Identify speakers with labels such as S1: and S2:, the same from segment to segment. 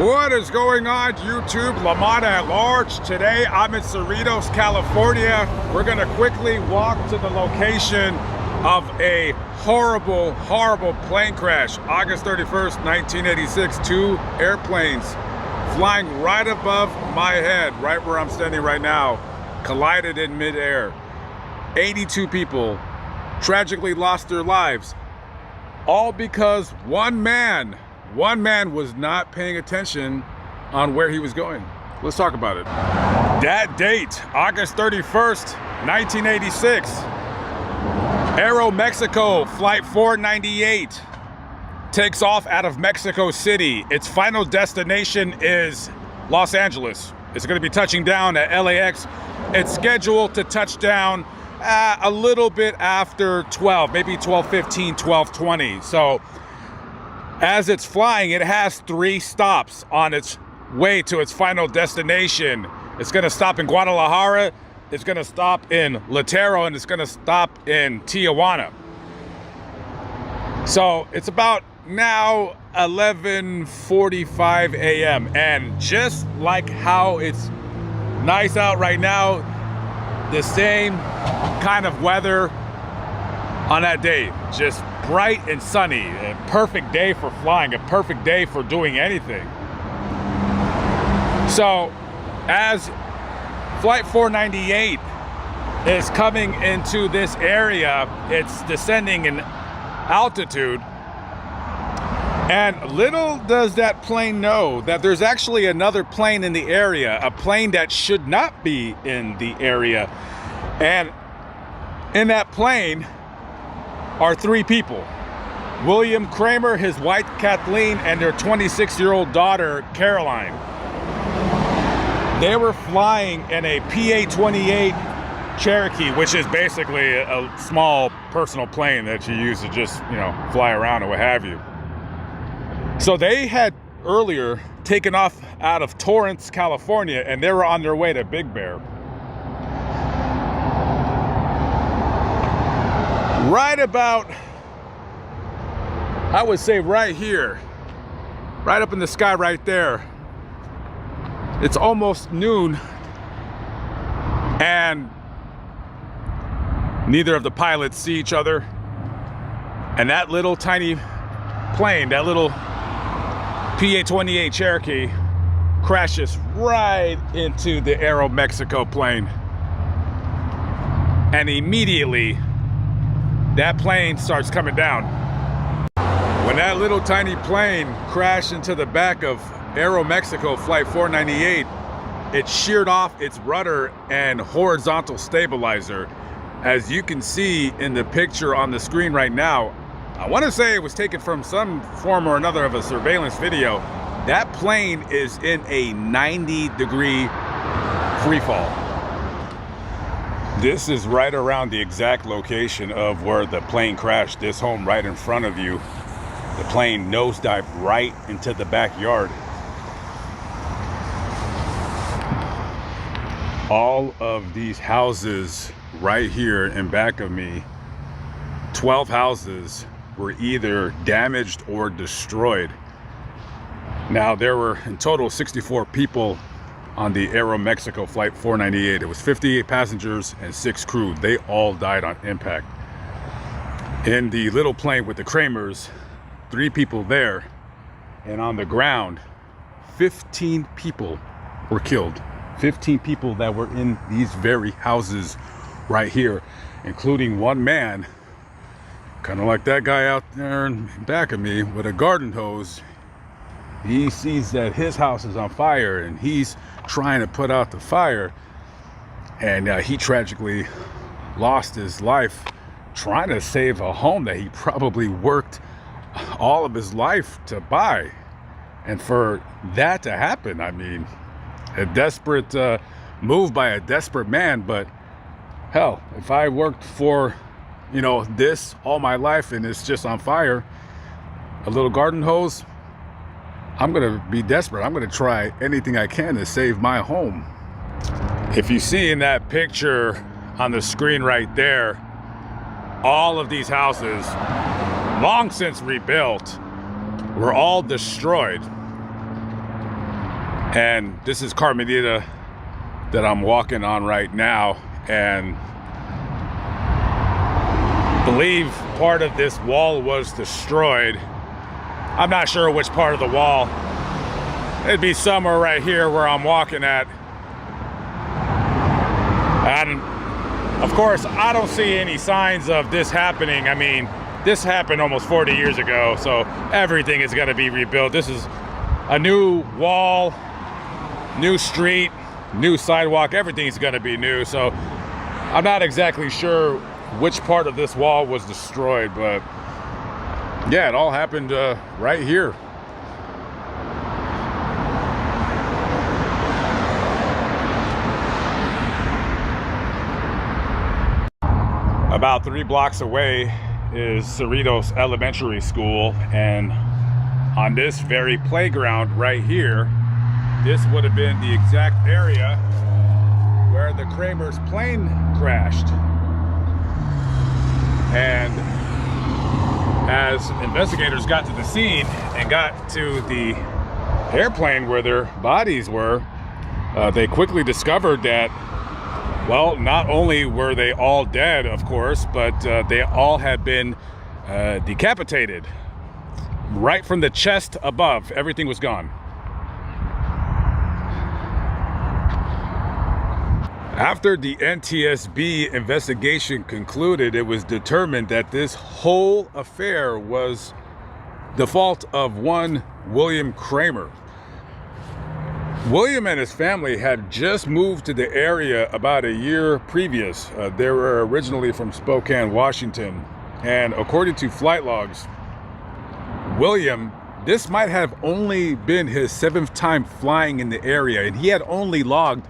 S1: What is going on, YouTube? Lamont at large. Today I'm in Cerritos, California. We're gonna quickly walk to the location of a horrible plane crash. August 31st, 1986, two airplanes flying right above my head, right where I'm standing right now, collided in midair. 82 people tragically lost their lives, all because one man was not paying attention on where he was going. Let's talk about it. That date, August 31st, 1986. Aeromexico Flight 498 takes off out of Mexico City. Its final destination is Los Angeles. It's going to be touching down at LAX. It's scheduled to touch down a little bit after 12, maybe 12:15, 12:20. So as it's flying, it has 3 stops on its way to its final destination. It's going to stop in Guadalajara, it's going to stop in Latero, and it's going to stop in Tijuana. So it's about now 11:45 a.m. and just like how it's nice out right now, the same kind of weather on that day, just bright and sunny. A perfect day for flying, a perfect day for doing anything. So as Flight 498 is coming into this area, it's descending in altitude, and little does that plane know that there's actually another plane in the area, a plane that should not be in the area. And in that plane are 3 people. William Kramer, his wife Kathleen, and their 26-year-old daughter Caroline. They were flying in a PA-28 Cherokee, which is basically a small personal plane that you use to just, fly around or what have you. So they had earlier taken off out of Torrance, California, and they were on their way to Big Bear. Right about, I would say right here, right up in the sky right there, it's almost noon, and neither of the pilots see each other, and that little tiny plane, that little PA-28 Cherokee, crashes right into the Aeromexico plane, and immediately that plane starts coming down. When that little tiny plane crashed into the back of Aeromexico Flight 498, it sheared off its rudder and horizontal stabilizer. As you can see in the picture on the screen right now, I want to say it was taken from some form or another of a surveillance video. That plane is in a 90-degree free fall. This is right around the exact location of where the plane crashed. This home right in front of you, the plane nosedived right into the backyard. All of these houses right here in back of me, 12 houses, were either damaged or destroyed. Now, there were in total 64 people on the Aeromexico Flight 498. It was 58 passengers and 6 crew. They all died on impact. In the little plane with the Kramers, 3 people there, and on the ground, 15 people were killed. 15 people that were in these very houses right here, including one man, kind of like that guy out there in back of me with a garden hose. He sees that his house is on fire and he's trying to put out the fire, and he tragically lost his life trying to save a home that he probably worked all of his life to buy. And for that to happen, I mean, a desperate move by a desperate man. But hell, if I worked for this all my life and it's just on fire, a little garden hose, I'm gonna be desperate. I'm gonna try anything I can to save my home. If you see in that picture on the screen right there, all of these houses, long since rebuilt, were all destroyed. And this is Carmenita that I'm walking on right now, and I believe part of this wall was destroyed. I'm not sure which part of the wall. It'd be somewhere right here where I'm walking at. And of course, I don't see any signs of this happening. I mean, this happened almost 40 years ago, so everything is gonna be rebuilt. This is a new wall, new street, new sidewalk, everything's gonna be new. So I'm not exactly sure which part of this wall was destroyed, but yeah, it all happened right here. About 3 blocks away is Cerritos Elementary School, and on this very playground right here, this would have been the exact area where the Kramer's plane crashed. And as investigators got to the scene and got to the airplane where their bodies were, they quickly discovered that, well, not only were they all dead, of course, but they all had been decapitated. Right from the chest above, everything was gone. After the NTSB investigation concluded, it was determined that this whole affair was the fault of one William Kramer. William and his family had just moved to the area about a year previous. They were originally from Spokane, Washington, and according to flight logs, William, this might have only been his 7th time flying in the area, and he had only logged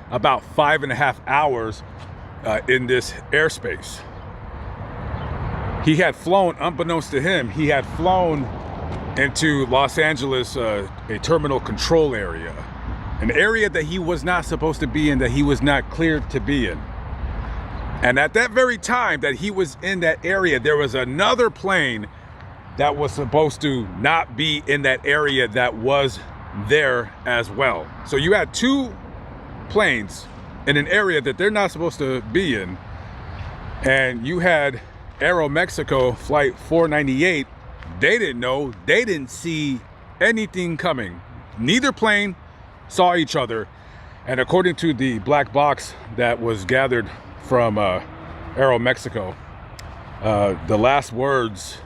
S1: about 5.5 hours in this airspace. He had flown, unbeknownst to him, he had flown into Los Angeles, a terminal control area, an area that he was not supposed to be in, that he was not cleared to be in. And at that very time that he was in that area, there was another plane that was supposed to not be in that area that was there as well. So you had 2 planes in an area that they're not supposed to be in, and you had Aeromexico flight 498. They didn't know, they didn't see anything coming. Neither plane saw each other, and according to the black box that was gathered from Aeromexico, the last words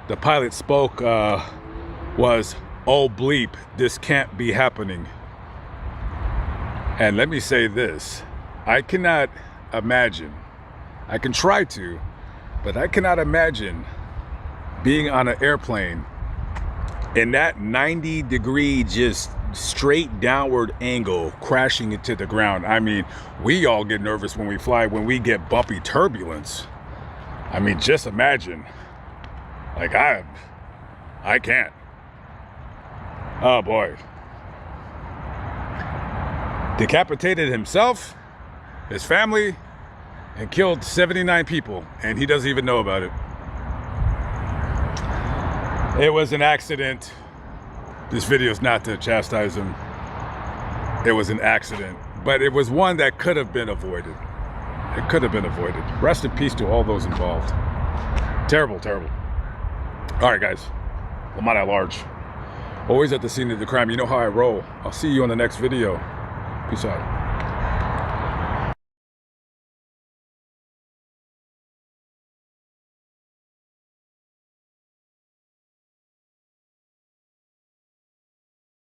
S1: the pilot spoke was, "Oh bleep, this can't be happening." And let me say this, I cannot imagine, I can try to, but I cannot imagine being on an airplane in that 90-degree, just straight downward angle, crashing into the ground. I mean, we all get nervous when we fly, when we get bumpy turbulence. I mean, just imagine. Like, I can't. Oh boy. Decapitated himself, his family, and killed 79 people, and he doesn't even know about it. It was an accident. This video is not to chastise him. It was an accident, but it was one that could have been avoided. It could have been avoided. Rest in peace to all those involved. Terrible, terrible. All right, guys. Lamont at large. Always at the scene of the crime. You know how I roll. I'll see you on the next video. Peace out.